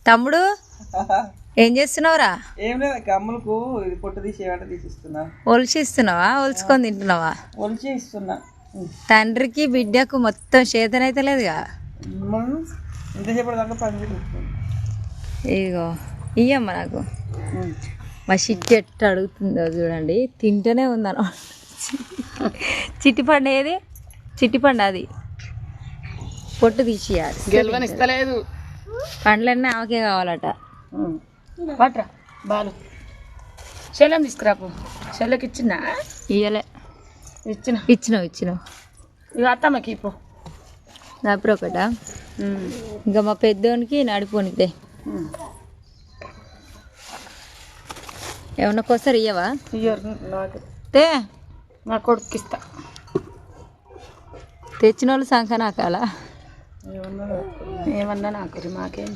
తమ్ముడు ఏం చేస్తున్నావురా? ఏం లేదు, అమ్ములకు ఇది పొట్టు తీసేయమంటే తీసిస్తున్నా. ఒలిచిస్తున్నావా? ఒలుచుకొని తింటున్నావా? ఒలిచి ఇస్తున్నా. తండ్రికి బిడ్డకు మొత్తం చేతనైతే లేదుగా. ఇంతసేపటి దాకా పని. ఇగో ఇయ్యమ్మ నాకు. మా చిట్టి ఎట్ట అడుగుతుందో చూడండి, తింటూనే ఉందను. చిట్టి పండు ఏది? చిట్టి పండు అది పొట్టు తీసేయాలి. గెలవనిస్తలేదు. పండ్లన్నీ ఆమెకే కావాలట. పట్రా బాలు చెల్లెం తీసుకురాపు. చెల్లెకి ఇచ్చిన ఇయ్యలే. ఇచ్చినావు ఇక అత్తమ్మకి ఇప్పుడు దాపురు ఒకట. ఇంకా మా పెద్దోనికి నడిపోనిదే. ఏమన్నా కోసారి ఇయ్యవా? తే నా కొడుకు ఇస్తా. తెచ్చిన వాళ్ళు సంఖ నాకాల ఏమన్నా నాకు మాకేం